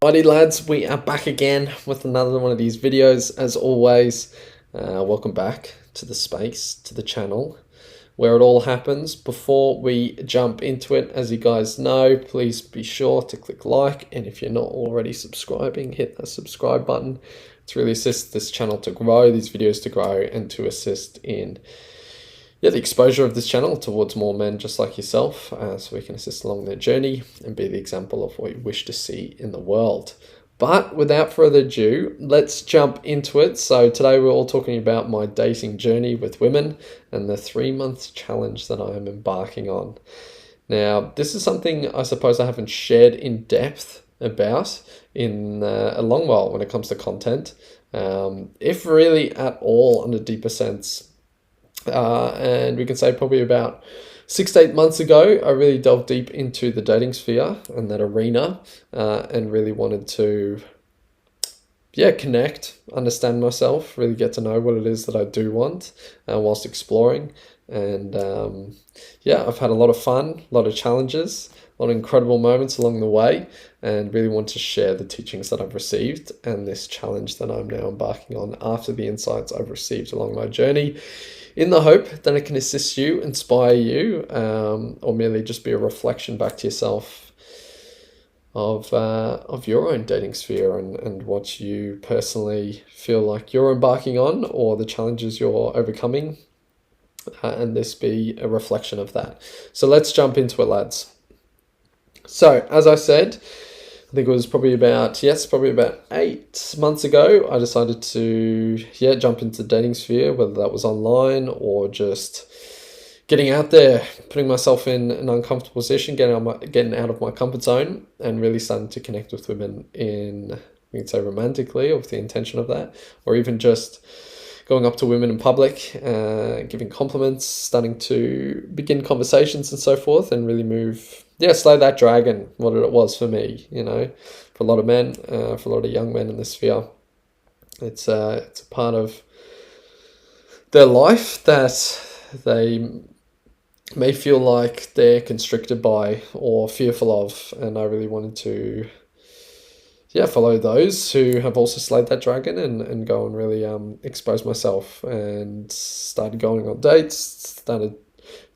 Alrighty lads, we are back again with another one of these videos. As always, welcome back to the space, to the channel where it all happens. Before we jump into it, as you guys know, please be sure to click like, and if you're not already subscribing, hit the subscribe button to really assist this channel to grow, these videos to grow, and to assist in the exposure of this channel towards more men just like yourself, so we can assist along their journey and be the example of what you wish to see in the world. But without further ado, let's jump into it. So today we're all talking about my dating journey with women and the 3-month challenge that I am embarking on. Now, this is something I suppose I haven't shared in depth about in a long while when it comes to content, if really at all, on a deeper sense. And we can say probably about 6 to 8 months ago, I really delved deep into the dating sphere and that arena, and really wanted to, connect, understand myself, really get to know what it is that I do want, whilst exploring. And I've had a lot of fun, a lot of challenges, a lot of incredible moments along the way, and really want to share the teachings that I've received and this challenge that I'm now embarking on after the insights I've received along my journey, in the hope that it can assist you, inspire you, or merely just be a reflection back to yourself of your own dating sphere and what you personally feel like you're embarking on, or the challenges you're overcoming, and this be a reflection of that. So let's jump into it, lads. So as I said, I think it was probably about 8 months ago, I decided to jump into the dating sphere, whether that was online or just getting out there, putting myself in an uncomfortable position, getting out of my comfort zone, and really starting to connect with women in, we can say, romantically, or with the intention of that, or even just going up to women in public, giving compliments, starting to begin conversations and so forth, and really slay that dragon, what it was for me, for a lot of men, for a lot of young men in this sphere. It's a part of their life that they may feel like they're constricted by or fearful of, and I really wanted to follow those who have also slayed that dragon and go and really expose myself, and started going on dates, started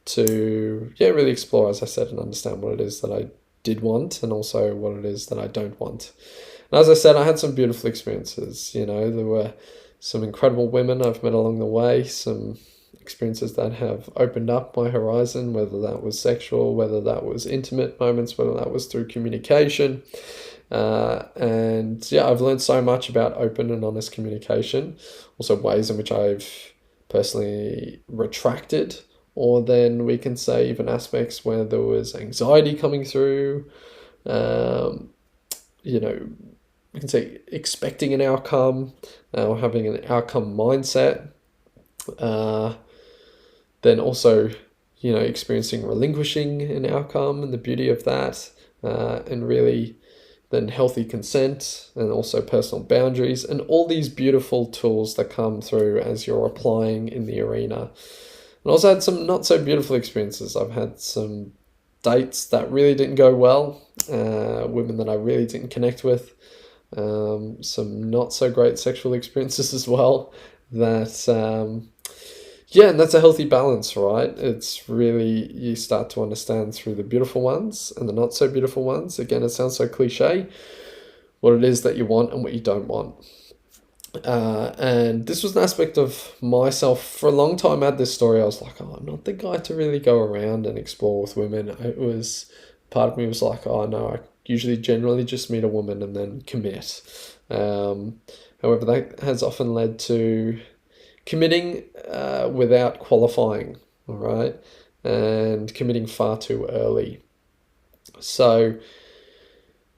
to really explore, as I said, and understand what it is that I did want, and also what it is that I don't want. And as I said, I had some beautiful experiences. There were some incredible women I've met along the way, some experiences that have opened up my horizon, whether that was sexual, whether that was intimate moments, whether that was through communication. I've learned so much about open and honest communication, also ways in which I've personally retracted, or then we can say even aspects where there was anxiety coming through, we can say expecting an outcome, or having an outcome mindset, then also, experiencing relinquishing an outcome and the beauty of that, and really then healthy consent, and also personal boundaries, and all these beautiful tools that come through as you're applying in the arena. And also had some not so beautiful experiences. I've had some dates that really didn't go well, women that I really didn't connect with, some not so great sexual experiences as well, that and that's a healthy balance, right? It's really, you start to understand through the beautiful ones and the not so beautiful ones. Again, it sounds so cliche, what it is that you want and what you don't want. And this was an aspect of myself. For a long time, I had this story. I was like, I'm not the guy to really go around and explore with women. It was, part of me was like, no, I usually generally just meet a woman and then commit. However, that has often led to committing without qualifying, all right, and committing far too early. So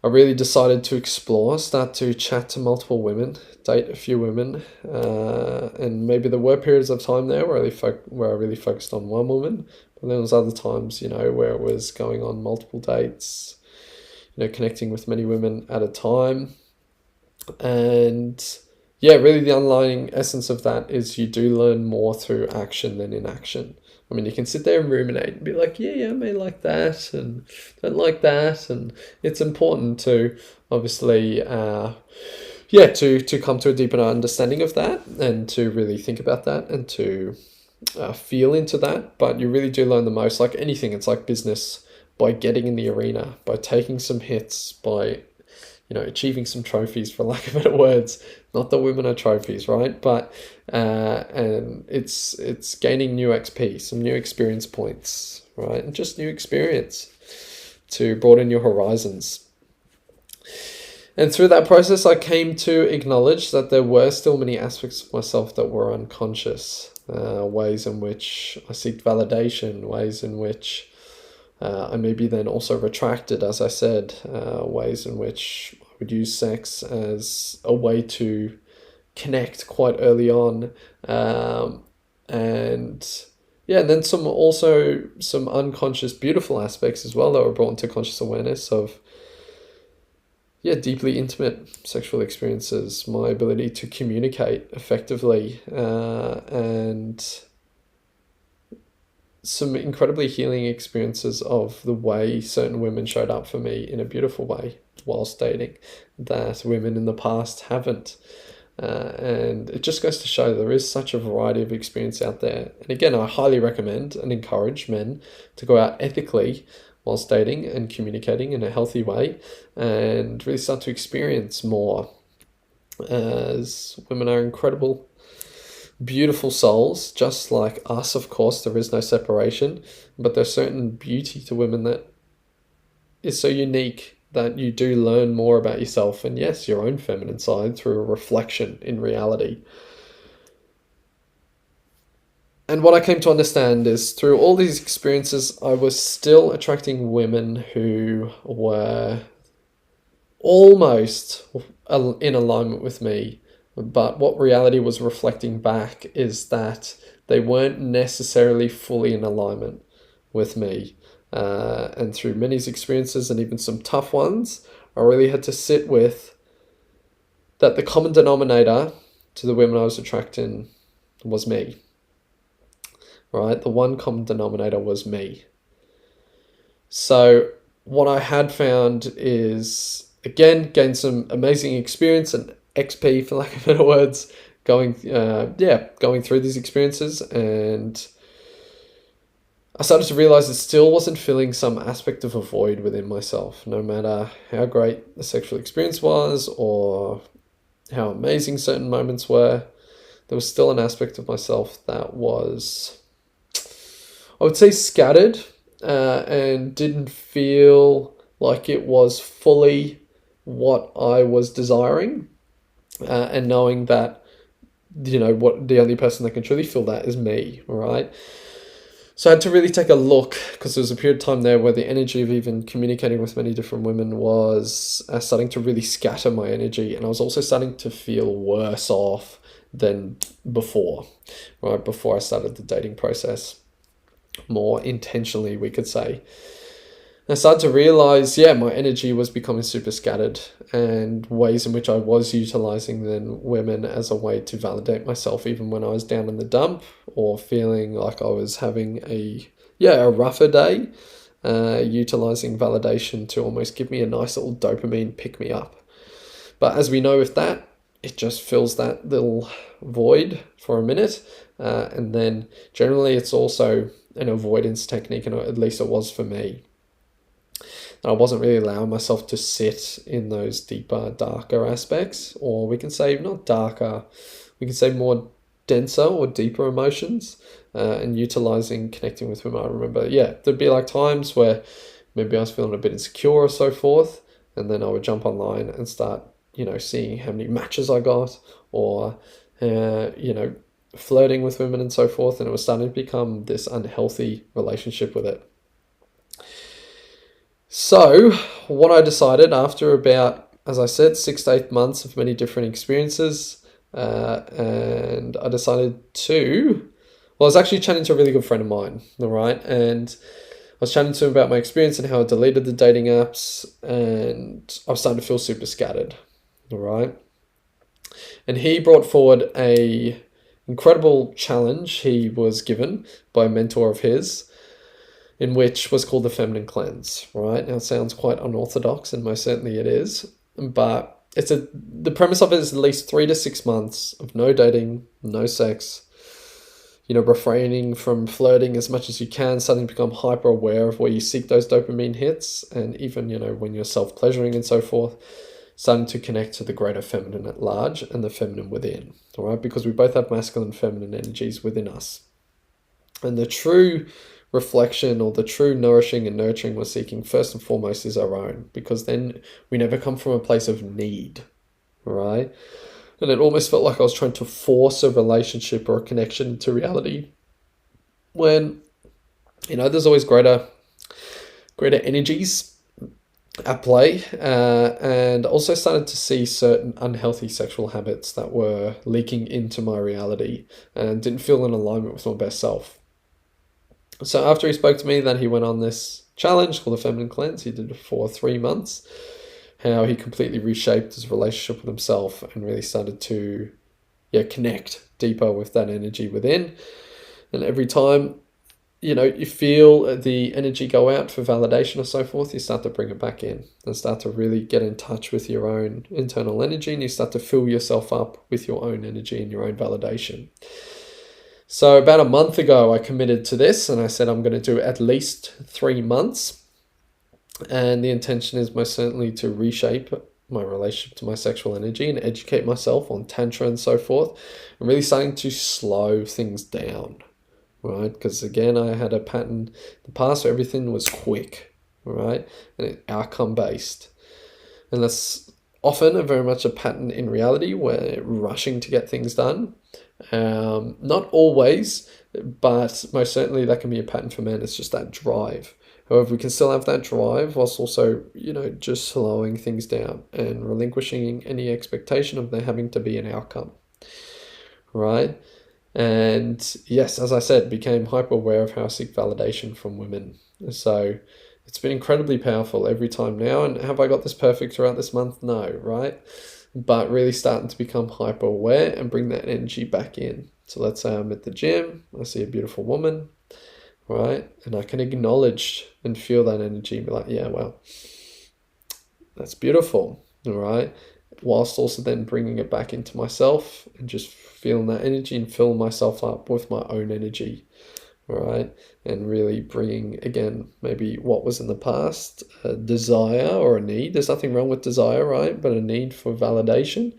I really decided to explore, start to chat to multiple women, date a few women, and maybe there were periods of time there where I really focused on one woman, but there was other times, where it was going on multiple dates, connecting with many women at a time. And really the underlying essence of that is you do learn more through action than inaction. I mean, you can sit there and ruminate and be like, yeah, I may like that and don't like that. And it's important to obviously, to come to a deeper understanding of that and to really think about that and to feel into that. But you really do learn the most, like anything, it's like business, by getting in the arena, by taking some hits, by achieving some trophies, for lack of better words. Not that women are trophies, right? But and it's gaining new XP, some new experience points, right? And just new experience to broaden your horizons. And through that process, I came to acknowledge that there were still many aspects of myself that were unconscious, ways in which I seeked validation, ways in which I maybe then also retracted, as I said, ways in which I would use sex as a way to connect quite early on. And then some unconscious beautiful aspects as well that were brought into conscious awareness of deeply intimate sexual experiences, my ability to communicate effectively, and some incredibly healing experiences of the way certain women showed up for me in a beautiful way whilst dating that women in the past haven't. And it just goes to show there is such a variety of experience out there. And again, I highly recommend and encourage men to go out ethically whilst dating and communicating in a healthy way and really start to experience more, as women are incredible, beautiful souls, just like us. Of course, there is no separation, but there's certain beauty to women that is so unique that you do learn more about yourself and, yes, your own feminine side through a reflection in reality. And what I came to understand is through all these experiences, I was still attracting women who were almost in alignment with me. But what reality was reflecting back is that they weren't necessarily fully in alignment with me. And through many experiences and even some tough ones, I really had to sit with that the common denominator to the women I was attracting was me. Right? The one common denominator was me. So what I had found is, again, gained some amazing experience and XP, for lack of better words, going through these experiences, and I started to realize it still wasn't filling some aspect of a void within myself. No matter how great the sexual experience was or how amazing certain moments were, there was still an aspect of myself that was, I would say, scattered, and didn't feel like it was fully what I was desiring, and knowing that, what the only person that can truly feel that is me, right? So I had to really take a look, because there was a period of time there where the energy of even communicating with many different women was starting to really scatter my energy, and I was also starting to feel worse off than before, right? Before I started the dating process more intentionally, we could say. I started to realize, my energy was becoming super scattered, and ways in which I was utilizing then women as a way to validate myself, even when I was down in the dump or feeling like I was having a rougher day, utilizing validation to almost give me a nice little dopamine pick me up. But as we know with that, it just fills that little void for a minute, and then generally it's also an avoidance technique, and at least it was for me. I wasn't really allowing myself to sit in those deeper, darker aspects, or we can say not darker, we can say more denser or deeper emotions, and utilizing connecting with women. I remember, there'd be like times where maybe I was feeling a bit insecure or so forth, and then I would jump online and start, seeing how many matches I got, or, flirting with women and so forth, and it was starting to become this unhealthy relationship with it. So what I decided after about, as I said, 6 to 8 months of many different experiences, and I decided to, I was actually chatting to a really good friend of mine, all right? And I was chatting to him about my experience and how I deleted the dating apps, and I was starting to feel super scattered, all right? And he brought forward a incredible challenge he was given by a mentor of his, in which was called the Feminine Cleanse, right? Now it sounds quite unorthodox, and most certainly it is, but the premise of it is at least 3 to 6 months of no dating, no sex, refraining from flirting as much as you can, starting to become hyper aware of where you seek those dopamine hits, and even, when you're self-pleasuring and so forth, starting to connect to the greater feminine at large and the feminine within, all right? Because we both have masculine and feminine energies within us. And the true reflection, or the true nourishing and nurturing we're seeking, first and foremost, is our own, because then we never come from a place of need, right? And it almost felt like I was trying to force a relationship or a connection to reality, when, there's always greater energies at play, and also started to see certain unhealthy sexual habits that were leaking into my reality and didn't feel in alignment with my best self. So after he spoke to me, that he went on this challenge called the Feminine Cleanse. He did it for 3 months. How he completely reshaped his relationship with himself and really started to connect deeper with that energy within. And every time, you feel the energy go out for validation or so forth, you start to bring it back in and start to really get in touch with your own internal energy, and you start to fill yourself up with your own energy and your own validation. So about a month ago, I committed to this, and I said I'm going to do at least 3 months. And the intention is most certainly to reshape my relationship to my sexual energy and educate myself on Tantra and so forth, and really starting to slow things down, right? Because again, I had a pattern in the past where everything was quick, right? And outcome based. And that's often very much a pattern in reality, where rushing to get things done. Not always, but most certainly that can be a pattern for men. It's just that drive. However, we can still have that drive whilst also, just slowing things down and relinquishing any expectation of there having to be an outcome, right? And yes, as I said, became hyper aware of how I seek validation from women. So it's been incredibly powerful every time now. And have I got this perfect throughout this month? No, right? But really starting to become hyper aware and bring that energy back in. So let's say I'm at the gym, I see a beautiful woman, right? And I can acknowledge and feel that energy and be like, yeah, well, that's beautiful, all right? Whilst also then bringing it back into myself and just feeling that energy and filling myself up with my own energy, all right? And really bringing, again, maybe what was in the past, a desire or a need. There's nothing wrong with desire, right? But a need for validation.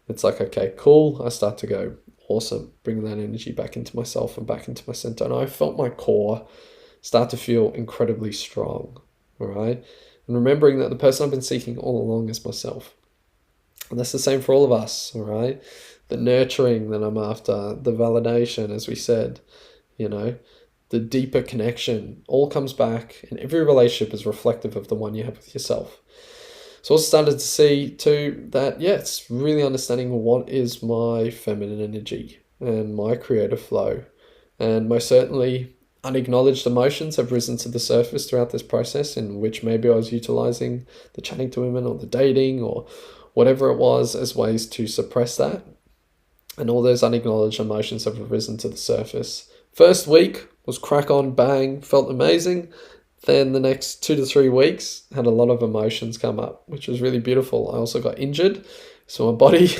It's like, okay, cool. I start to go, awesome, bringing that energy back into myself and back into my center. And I felt my core start to feel incredibly strong, all right? And remembering that the person I've been seeking all along is myself. And that's the same for all of us, all right? The nurturing that I'm after, the validation, as we said, the deeper connection all comes back, and every relationship is reflective of the one you have with yourself. So I started to see too that, it's really understanding what is my feminine energy and my creative flow. And most certainly unacknowledged emotions have risen to the surface throughout this process, in which maybe I was utilizing the chatting to women or the dating or whatever it was as ways to suppress that. And all those unacknowledged emotions have risen to the surface. First week was crack on, bang, felt amazing. Then the next 2 to 3 weeks had a lot of emotions come up, which was really beautiful. I also got injured, so my body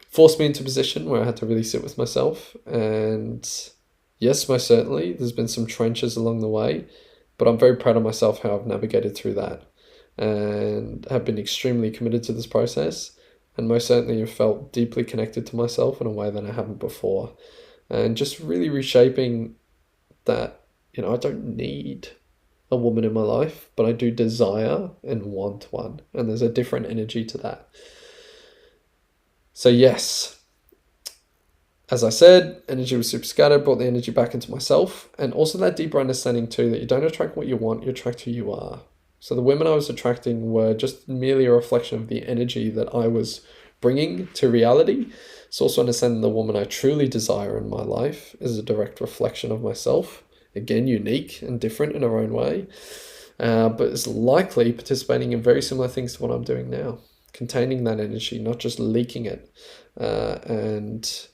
forced me into a position where I had to really sit with myself. And yes, most certainly, there's been some trenches along the way, but I'm very proud of myself how I've navigated through that and have been extremely committed to this process. And most certainly have felt deeply connected to myself in a way that I haven't before. And just really reshaping that, I don't need a woman in my life, but I do desire and want one. And there's a different energy to that. So yes, as I said, energy was super scattered, brought the energy back into myself. And also that deeper understanding too, that you don't attract what you want, you attract who you are. So the women I was attracting were just merely a reflection of the energy that I was bringing to reality. It's also understanding the woman I truly desire in my life is a direct reflection of myself. Again, unique and different in her own way, but is likely participating in very similar things to what I'm doing now. Containing that energy, not just leaking it. And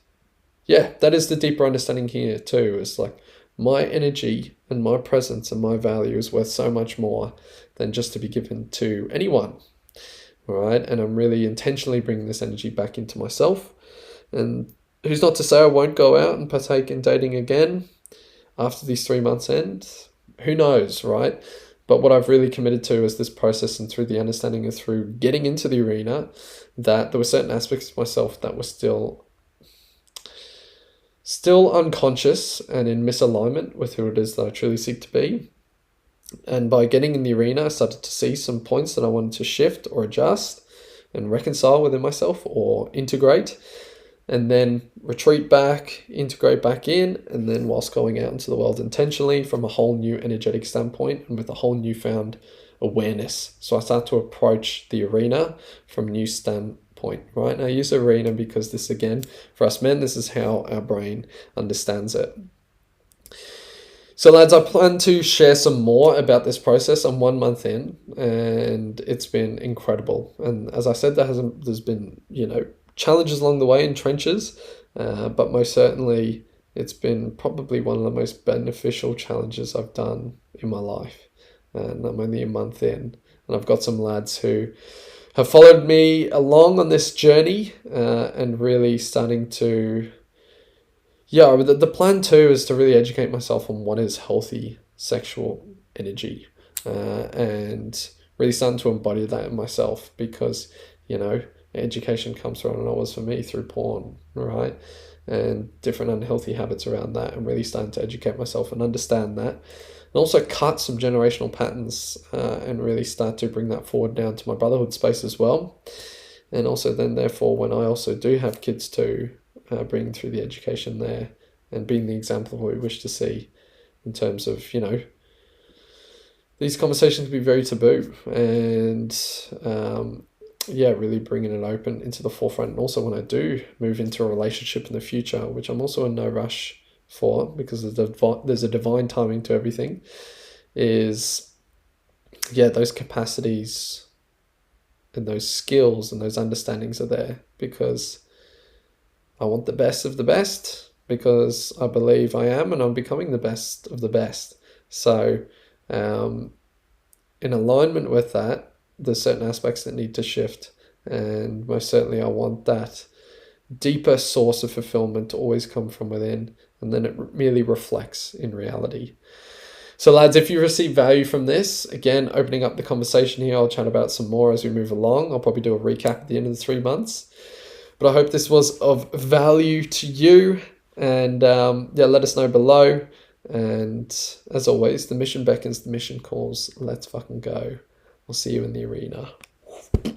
yeah, that is the deeper understanding here too. It's like my energy and my presence and my value is worth so much more than just to be given to anyone. All right. And I'm really intentionally bringing this energy back into myself. And who's not to say I won't go out and partake in dating again after these 3 months end? Who knows, right? But what I've really committed to is this process, and through the understanding and through getting into the arena, that there were certain aspects of myself that were still unconscious and in misalignment with who it is that I truly seek to be. And by getting in the arena, I started to see some points that I wanted to shift or adjust and reconcile within myself or integrate, and then retreat back, integrate back in, and then whilst going out into the world intentionally from a whole new energetic standpoint and with a whole newfound awareness. So I start to approach the arena from a new standpoint, right? And I use arena because this, again, for us men, this is how our brain understands it. So lads, I plan to share some more about this process. I'm 1 month in and it's been incredible. And as I said, there's been, challenges along the way in trenches, but most certainly it's been probably one of the most beneficial challenges I've done in my life. And I'm only a month in, and I've got some lads who have followed me along on this journey and really starting to, the plan too is to really educate myself on what is healthy sexual energy and really starting to embody that in myself because, education comes from, and it was for me, through porn, right? And different unhealthy habits around that, and really starting to educate myself and understand that. And also cut some generational patterns and really start to bring that forward down to my brotherhood space as well. And also then, therefore, when I also do have kids too, bringing through the education there and being the example of what we wish to see in terms of, these conversations can be very taboo, and really bringing it open into the forefront. And also when I do move into a relationship in the future, which I'm also in no rush for because there's a divine timing to everything, is, those capacities and those skills and those understandings are there because I want the best of the best, because I believe I am and I'm becoming the best of the best. So in alignment with that, there's certain aspects that need to shift, and most certainly I want that deeper source of fulfillment to always come from within, and then it merely reflects in reality. So lads, if you receive value from this, again, opening up the conversation here, I'll chat about some more as we move along. I'll probably do a recap at the end of the 3 months, but I hope this was of value to you, and let us know below. And as always, the mission beckons, the mission calls. Let's fucking go. We'll see you in the arena.